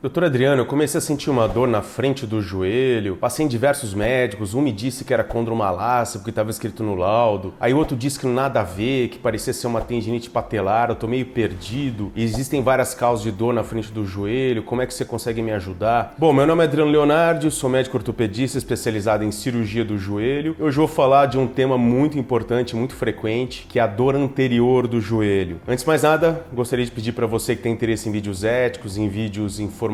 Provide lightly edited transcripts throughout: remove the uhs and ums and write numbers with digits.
Doutor Adriano, eu comecei a sentir uma dor na frente do joelho, passei em diversos médicos, um me disse que era condromalácia, porque estava escrito no laudo, aí o outro disse que não nada a ver, que parecia ser uma tendinite patelar, eu tô meio perdido, e existem várias causas de dor na frente do joelho, como é que você consegue me ajudar? Bom, meu nome é Adriano Leonardi, sou médico ortopedista especializado em cirurgia do joelho. Hoje eu vou falar de um tema muito importante, muito frequente, que é a dor anterior do joelho. Antes de mais nada, gostaria de pedir para você que tem interesse em vídeos éticos, em vídeos informativos,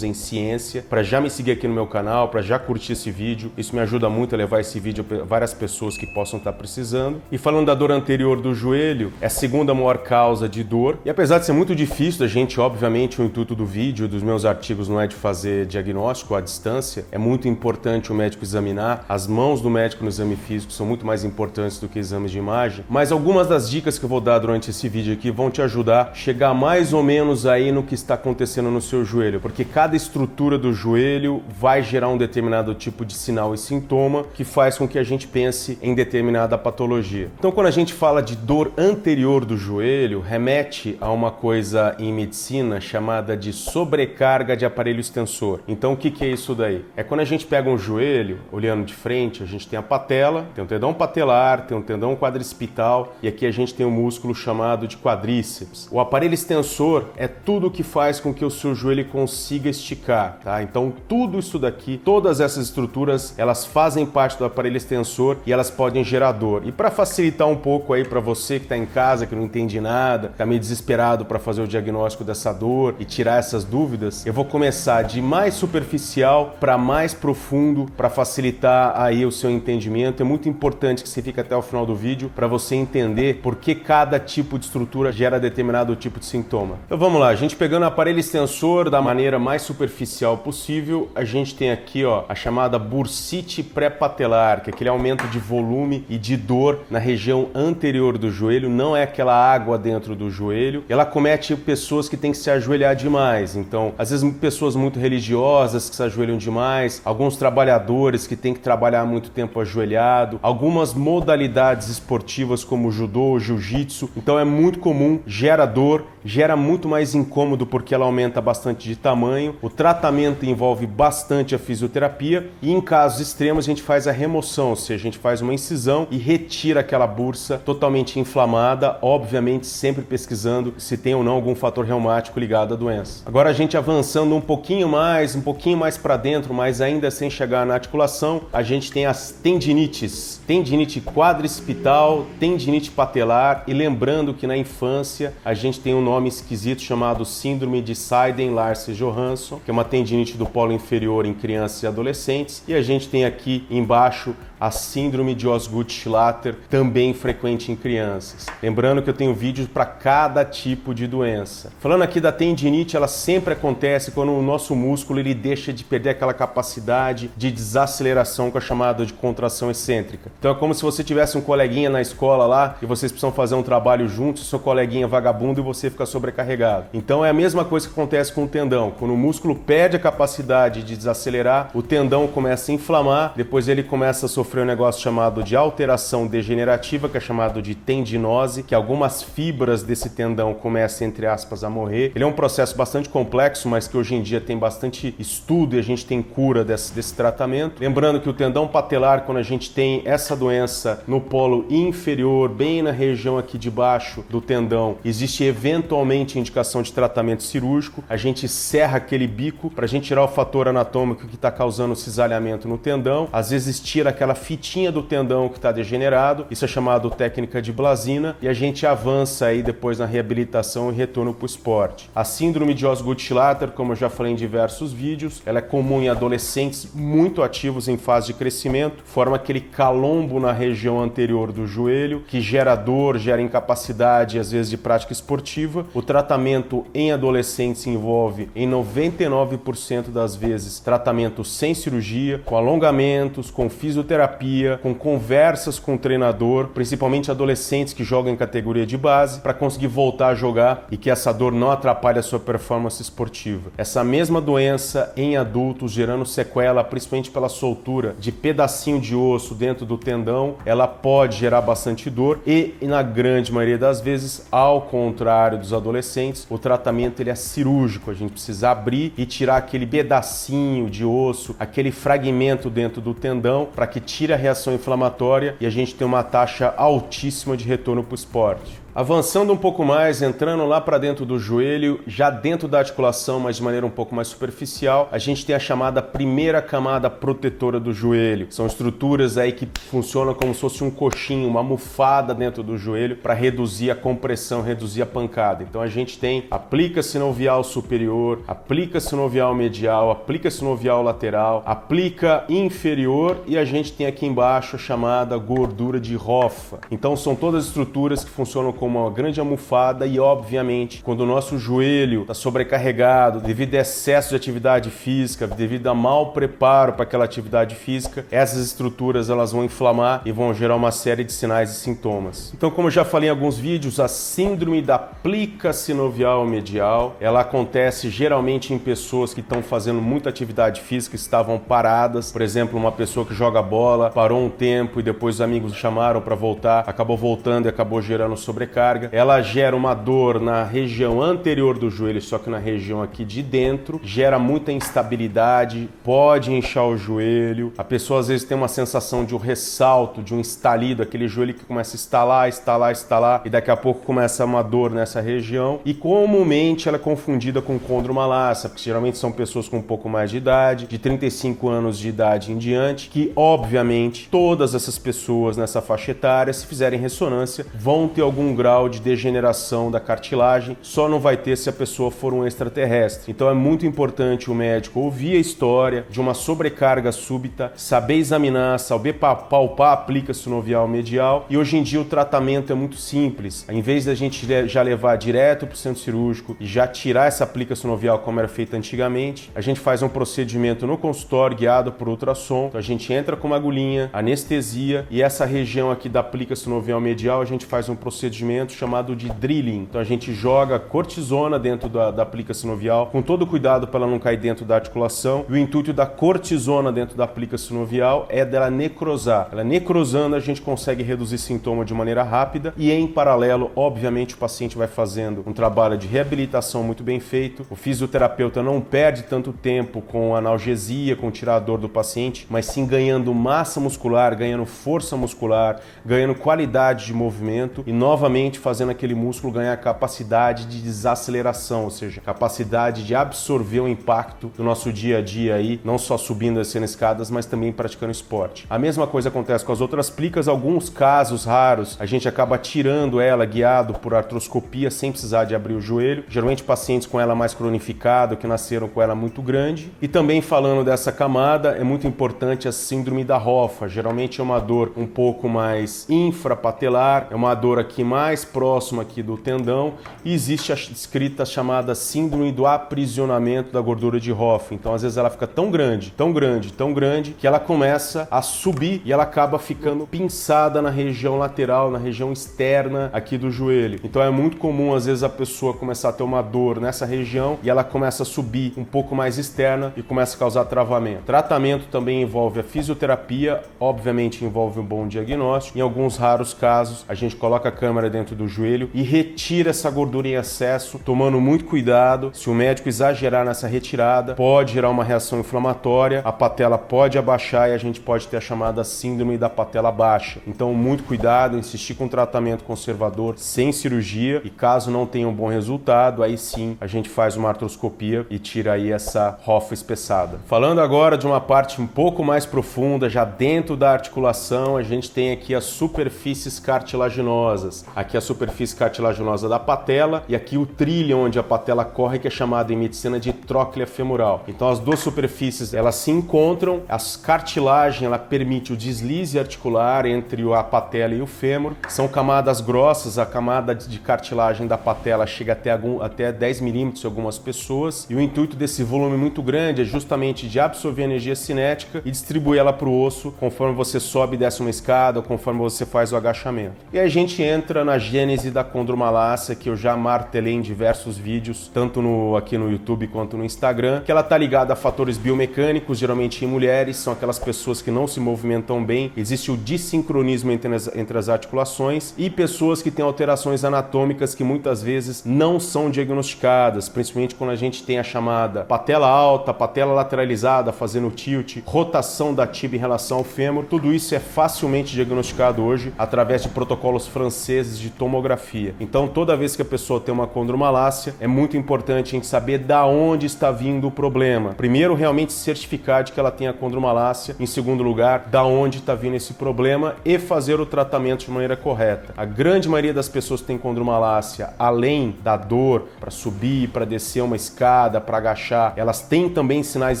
em ciência, para já me seguir aqui no meu canal, para já curtir esse vídeo. Isso me ajuda muito a levar esse vídeo a várias pessoas que possam estar precisando. E falando da dor anterior do joelho, é a segunda maior causa de dor. E apesar de ser muito difícil, a gente, obviamente, o intuito do vídeo, dos meus artigos, não é de fazer diagnóstico à distância. É muito importante o médico examinar. As mãos do médico no exame físico são muito mais importantes do que exames de imagem. Mas algumas das dicas que eu vou dar durante esse vídeo aqui vão te ajudar a chegar mais ou menos aí no que está acontecendo no seu joelho, porque cada estrutura do joelho vai gerar um determinado tipo de sinal e sintoma que faz com que a gente pense em determinada patologia. Então, quando a gente fala de dor anterior do joelho, remete a uma coisa em medicina chamada de sobrecarga de aparelho extensor. Então, o que é isso daí? É quando a gente pega um joelho, olhando de frente, a gente tem a patela, tem um tendão patelar, tem um tendão quadricipital e aqui a gente tem um músculo chamado de quadríceps. O aparelho extensor é tudo que faz com que o seu joelho consiga esticar, tá? Então tudo isso daqui, todas essas estruturas, elas fazem parte do aparelho extensor e elas podem gerar dor. E para facilitar um pouco aí para você que está em casa, que não entende nada, está meio desesperado para fazer o diagnóstico dessa dor e tirar essas dúvidas, eu vou começar de mais superficial para mais profundo para facilitar aí o seu entendimento. É muito importante que você fique até o final do vídeo para você entender por que cada tipo de estrutura gera determinado tipo de sintoma. Então vamos lá, a gente pegando o aparelho extensor da maneira mais superficial possível, a gente tem aqui a chamada bursite pré-patelar, que é aquele aumento de volume e de dor na região anterior do joelho, não é aquela água dentro do joelho. Ela comete pessoas que têm que se ajoelhar demais, então às vezes pessoas muito religiosas que se ajoelham demais, alguns trabalhadores que têm que trabalhar muito tempo ajoelhado, algumas modalidades esportivas como judô, jiu-jitsu, então é muito comum, gera dor, gera muito mais incômodo porque ela aumenta bastante de tamanho. O tratamento envolve bastante a fisioterapia e em casos extremos a gente faz a remoção, ou seja, a gente faz uma incisão e retira aquela bursa totalmente inflamada, obviamente sempre pesquisando se tem ou não algum fator reumático ligado à doença. Agora a gente avançando um pouquinho mais para dentro, mas ainda sem chegar na articulação, a gente tem as tendinites, tendinite quadricipital, tendinite patelar e lembrando que na infância a gente tem um nome esquisito chamado síndrome de Seyden-Larsen-Johansson, que é uma tendinite do polo inferior em crianças e adolescentes, e a gente tem aqui embaixo a síndrome de Osgood-Schlatter, também frequente em crianças. Lembrando que eu tenho vídeos para cada tipo de doença. Falando aqui da tendinite, ela sempre acontece quando o nosso músculo ele deixa de perder aquela capacidade de desaceleração que é chamada de contração excêntrica. Então é como se você tivesse um coleguinha na escola lá e vocês precisam fazer um trabalho juntos, seu coleguinha é vagabundo e você fica sobrecarregado. Então é a mesma coisa que acontece com o tendão. Quando o músculo perde a capacidade de desacelerar, o tendão começa a inflamar, depois ele começa a sofrer um negócio chamado de alteração degenerativa, que é chamado de tendinose, que algumas fibras desse tendão começam, entre aspas, a morrer. Ele é um processo bastante complexo, mas que hoje em dia tem bastante estudo e a gente tem cura desse tratamento. Lembrando que o tendão patelar, quando a gente tem essa doença no polo inferior, bem na região aqui de baixo do tendão, existe eventualmente indicação de tratamento cirúrgico. A gente serra aquele bico para a gente tirar o fator anatômico que está causando o cisalhamento no tendão. Às vezes tira aquela fitinha do tendão que está degenerado. Isso é chamado técnica de Blasina e a gente avança aí depois na reabilitação e retorno para o esporte. A síndrome de Osgood-Schlatter, como eu já falei em diversos vídeos, ela é comum em adolescentes muito ativos em fase de crescimento, forma aquele calombo na região anterior do joelho que gera dor, gera incapacidade às vezes de prática esportiva. O tratamento em adolescentes envolve em 99% das vezes tratamento sem cirurgia, com alongamentos, com fisioterapia fisioterapia, com conversas com o treinador, principalmente adolescentes que jogam em categoria de base, para conseguir voltar a jogar e que essa dor não atrapalhe a sua performance esportiva. Essa mesma doença em adultos, gerando sequela, principalmente pela soltura de pedacinho de osso dentro do tendão, ela pode gerar bastante dor e, na grande maioria das vezes, ao contrário dos adolescentes, o tratamento ele é cirúrgico. A gente precisa abrir e tirar aquele pedacinho de osso, aquele fragmento dentro do tendão, para que tire a reação inflamatória e a gente tenha uma taxa altíssima de retorno para o esporte. Avançando um pouco mais, entrando lá para dentro do joelho, já dentro da articulação, mas de maneira um pouco mais superficial, a gente tem a chamada primeira camada protetora do joelho. São estruturas aí que funcionam como se fosse um coxinho, uma almofada dentro do joelho para reduzir a compressão, reduzir a pancada. Então a gente tem a plica sinovial superior, a plica sinovial medial, a plica sinovial lateral, a plica inferior e a gente tem aqui embaixo a chamada gordura de Hoffa. Então são todas estruturas que funcionam como uma grande almofada e, obviamente, quando o nosso joelho está sobrecarregado devido a excesso de atividade física, devido a mau preparo para aquela atividade física, essas estruturas elas vão inflamar e vão gerar uma série de sinais e sintomas. Então, como eu já falei em alguns vídeos, a síndrome da plica sinovial medial, ela acontece geralmente em pessoas que estão fazendo muita atividade física, estavam paradas. Por exemplo, uma pessoa que joga bola, parou um tempo e depois os amigos chamaram para voltar, acabou voltando e acabou gerando sobrecarga. Ela gera uma dor na região anterior do joelho, só que na região aqui de dentro, gera muita instabilidade, pode inchar o joelho, a pessoa às vezes tem uma sensação de um ressalto, de um estalido, aquele joelho que começa a estalar, estalar, estalar, e daqui a pouco começa uma dor nessa região, e comumente ela é confundida com condromalácia, porque geralmente são pessoas com um pouco mais de idade, de 35 anos de idade em diante, que obviamente todas essas pessoas nessa faixa etária, se fizerem ressonância, vão ter algum grau de degeneração da cartilagem, só não vai ter se a pessoa for um extraterrestre. Então é muito importante o médico ouvir a história de uma sobrecarga súbita, saber examinar, saber palpar a plica sinovial medial, e hoje em dia o tratamento é muito simples. Em vez da gente já levar direto para o centro cirúrgico e já tirar essa plica sinovial como era feito antigamente, a gente faz um procedimento no consultório guiado por ultrassom. Então a gente entra com uma agulhinha, anestesia, e essa região aqui da plica sinovial medial a gente faz um procedimento chamado de drilling. Então a gente joga cortisona dentro da plica sinovial, com todo cuidado para ela não cair dentro da articulação. E o intuito da cortisona dentro da plica sinovial é dela necrosar. Ela necrosando, a gente consegue reduzir sintoma de maneira rápida e, em paralelo, obviamente, o paciente vai fazendo um trabalho de reabilitação muito bem feito. O fisioterapeuta não perde tanto tempo com analgesia, com tirar a dor do paciente, mas sim ganhando massa muscular, ganhando força muscular, ganhando qualidade de movimento e, novamente, fazendo aquele músculo ganhar capacidade de desaceleração, ou seja, capacidade de absorver o impacto do nosso dia a dia aí, não só subindo e descendo escadas, mas também praticando esporte. A mesma coisa acontece com as outras plicas. Alguns casos raros, a gente acaba tirando ela guiado por artroscopia sem precisar de abrir o joelho, geralmente pacientes com ela mais cronificada, que nasceram com ela muito grande. E também falando dessa camada, é muito importante a síndrome da Hoffa. Geralmente é uma dor um pouco mais infrapatelar, é uma dor aqui mais próximo aqui do tendão, e existe a descrita chamada síndrome do aprisionamento da gordura de Hoffa. Então às vezes ela fica tão grande, tão grande, tão grande, que ela começa a subir e ela acaba ficando pinçada na região lateral, na região externa aqui do joelho. Então é muito comum às vezes a pessoa começar a ter uma dor nessa região e ela começa a subir um pouco mais externa e começa a causar travamento. Tratamento também envolve a fisioterapia, obviamente envolve um bom diagnóstico. Em alguns raros casos a gente coloca a câmera dentro do joelho e retira essa gordura em excesso, tomando muito cuidado. Se o médico exagerar nessa retirada, pode gerar uma reação inflamatória, a patela pode abaixar e a gente pode ter a chamada síndrome da patela baixa. Então, muito cuidado, insistir com tratamento conservador, sem cirurgia, e caso não tenha um bom resultado, aí sim a gente faz uma artroscopia e tira aí essa Hoffa espessada. Falando agora de uma parte um pouco mais profunda, já dentro da articulação, a gente tem aqui as superfícies cartilaginosas. Aqui Aqui é a superfície cartilaginosa da patela e aqui o trilho onde a patela corre, que é chamado em medicina de tróclea femoral. Então as duas superfícies elas se encontram, a cartilagem ela permite o deslize articular entre a patela e o fêmur. São camadas grossas, a camada de cartilagem da patela chega até 10 milímetros em algumas pessoas, e o intuito desse volume muito grande é justamente de absorver energia cinética e distribuir ela para o osso conforme você sobe e desce uma escada ou conforme você faz o agachamento. E aí a gente entra na gênese da condromalácia, que eu já martelei em diversos vídeos, tanto aqui no YouTube quanto no Instagram, que ela está ligada a fatores biomecânicos, geralmente em mulheres, são aquelas pessoas que não se movimentam bem, existe o dissincronismo entre as articulações, e pessoas que têm alterações anatômicas que muitas vezes não são diagnosticadas, principalmente quando a gente tem a chamada patela alta, patela lateralizada, fazendo tilt, rotação da tibia em relação ao fêmur. Tudo isso é facilmente diagnosticado hoje através de protocolos franceses de tomografia. Então, toda vez que a pessoa tem uma condromalácia, é muito importante a gente saber da onde está vindo o problema. Primeiro, realmente certificar de que ela tem a condromalácia. Em segundo lugar, da onde está vindo esse problema e fazer o tratamento de maneira correta. A grande maioria das pessoas que tem condromalácia, além da dor para subir, para descer uma escada, para agachar, elas têm também sinais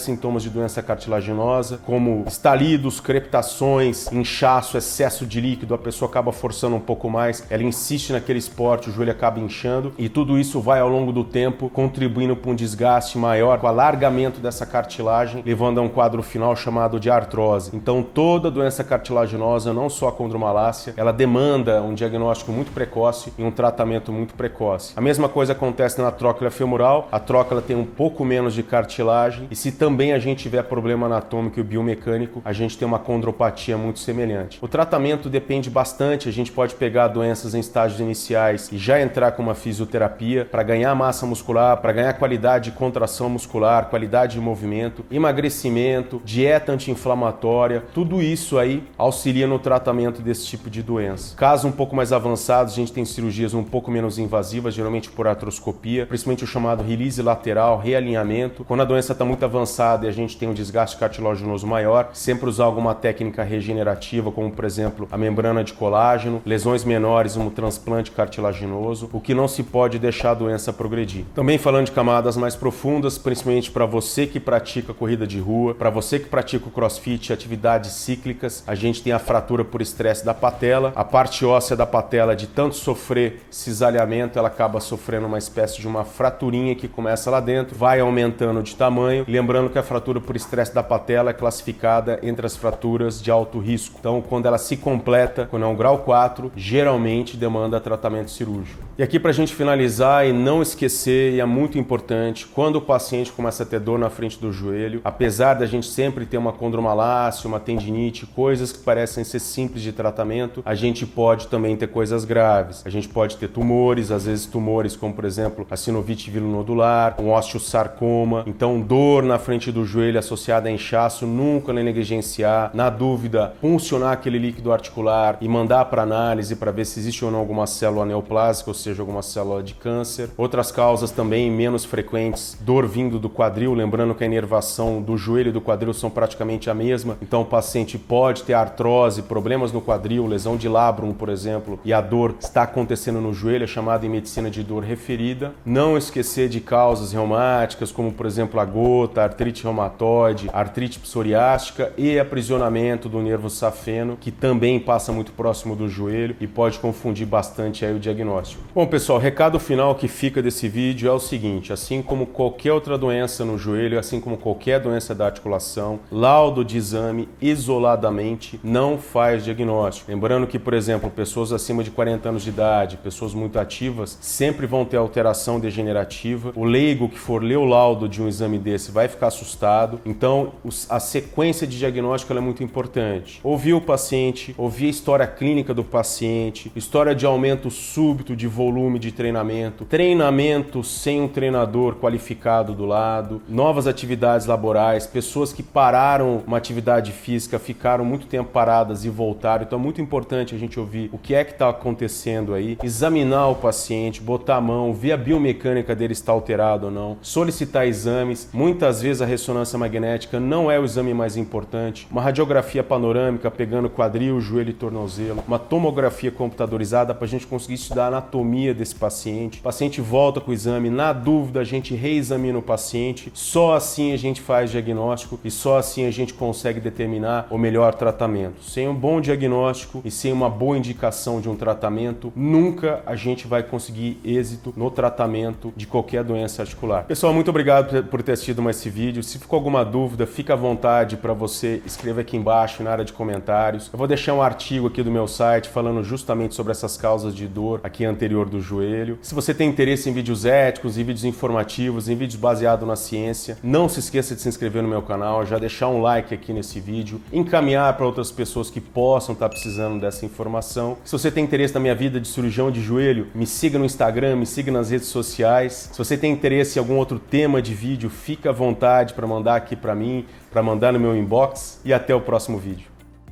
e sintomas de doença cartilaginosa, como estalidos, crepitações, inchaço, excesso de líquido, a pessoa acaba forçando um pouco mais, ela insiste naquele esporte, o joelho acaba inchando, e tudo isso vai ao longo do tempo contribuindo para um desgaste maior, com o alargamento dessa cartilagem, levando a um quadro final chamado de artrose. Então toda doença cartilaginosa, não só a condromalácia, ela demanda um diagnóstico muito precoce e um tratamento muito precoce. A mesma coisa acontece na tróclea femoral, a tróclea tem um pouco menos de cartilagem, e se também a gente tiver problema anatômico e biomecânico, a gente tem uma condropatia muito semelhante. O tratamento depende bastante, a gente pode pegar doenças em estágios iniciais e já entrar com uma fisioterapia para ganhar massa muscular, para ganhar qualidade de contração muscular, qualidade de movimento, emagrecimento, dieta anti-inflamatória, tudo isso aí auxilia no tratamento desse tipo de doença. Casos um pouco mais avançados, a gente tem cirurgias um pouco menos invasivas, geralmente por artroscopia, principalmente o chamado release lateral, realinhamento. Quando a doença está muito avançada e a gente tem um desgaste cartilaginoso maior, sempre usar alguma técnica regenerativa, como por exemplo a membrana de colágeno, lesões menores, um transplante cartilaginoso, o que não se pode deixar a doença progredir. Também falando de camadas mais profundas, principalmente para você que pratica corrida de rua, para você que pratica o crossfit, atividades cíclicas, a gente tem a fratura por estresse da patela, a parte óssea da patela, de tanto sofrer cisalhamento, ela acaba sofrendo uma espécie de uma fraturinha que começa lá dentro, vai aumentando de tamanho, lembrando que a fratura por estresse da patela é classificada entre as fraturas de alto risco. Então, quando ela se completa, quando é um grau 4, geralmente demanda tratamento cirúrgico. E aqui para a gente finalizar e não esquecer, e é muito importante, quando o paciente começa a ter dor na frente do joelho, apesar da gente sempre ter uma condromalácia, uma tendinite, coisas que parecem ser simples de tratamento, a gente pode também ter coisas graves. A gente pode ter tumores, às vezes tumores como, por exemplo, a sinovite vilonodular, um osteosarcoma. Então, dor na frente do joelho associada a inchaço, nunca negligenciar. Na dúvida, puncionar aquele líquido articular e mandar para análise para ver se existe ou não alguma célula neoplásica, ou seja, alguma célula de câncer. Outras causas também menos frequentes, dor vindo do quadril, lembrando que a inervação do joelho e do quadril são praticamente a mesma. Então, o paciente pode ter artrose, problemas no quadril, lesão de labrum, por exemplo, e a dor está acontecendo no joelho, é chamada em medicina de dor referida. Não esquecer de causas reumáticas, como por exemplo a gota, artrite reumatoide, artrite psoriástica e aprisionamento do nervo safeno, que também passa muito próximo do joelho e pode confundir bastante aí o diagnóstico. Bom, pessoal, o recado final que fica desse vídeo é o seguinte: assim como qualquer outra doença no joelho, assim como qualquer doença da articulação, laudo de exame isoladamente não faz diagnóstico. Lembrando que, por exemplo, pessoas acima de 40 anos de idade, pessoas muito ativas, sempre vão ter alteração degenerativa. O leigo que for ler o laudo de um exame desse vai ficar assustado. Então, a sequência de diagnóstico é muito importante. Ouvir o paciente, ouvir a história clínica do paciente, história de aumento súbito de volume de treinamento, treinamento sem um treinador qualificado do lado, novas atividades laborais, pessoas que pararam uma atividade física, ficaram muito tempo paradas e voltaram. Então é muito importante a gente ouvir o que é que está acontecendo aí, examinar o paciente, botar a mão, ver a biomecânica dele está alterada ou não, solicitar exames. Muitas vezes a ressonância magnética não é o exame mais importante. Uma radiografia panorâmica pegando quadril, joelho e tornozelo, uma tomografia computadorizada atualizada para a gente conseguir estudar a anatomia desse paciente. O paciente volta com o exame, na dúvida a gente reexamina o paciente, só assim a gente faz diagnóstico e só assim a gente consegue determinar o melhor tratamento. Sem um bom diagnóstico e sem uma boa indicação de um tratamento, nunca a gente vai conseguir êxito no tratamento de qualquer doença articular. Pessoal, muito obrigado por ter assistido mais esse vídeo. Se ficou alguma dúvida, fica à vontade para você escrever aqui embaixo na área de comentários. Eu vou deixar um artigo aqui do meu site falando justamente sobre essas causas de dor aqui anterior do joelho. Se você tem interesse em vídeos éticos, em vídeos informativos, em vídeos baseados na ciência, não se esqueça de se inscrever no meu canal, já deixar um like aqui nesse vídeo, encaminhar para outras pessoas que possam estar precisando dessa informação. Se você tem interesse na minha vida de cirurgião de joelho, me siga no Instagram, me siga nas redes sociais. Se você tem interesse em algum outro tema de vídeo, fica à vontade para mandar aqui para mim, para mandar no meu inbox e até o próximo vídeo.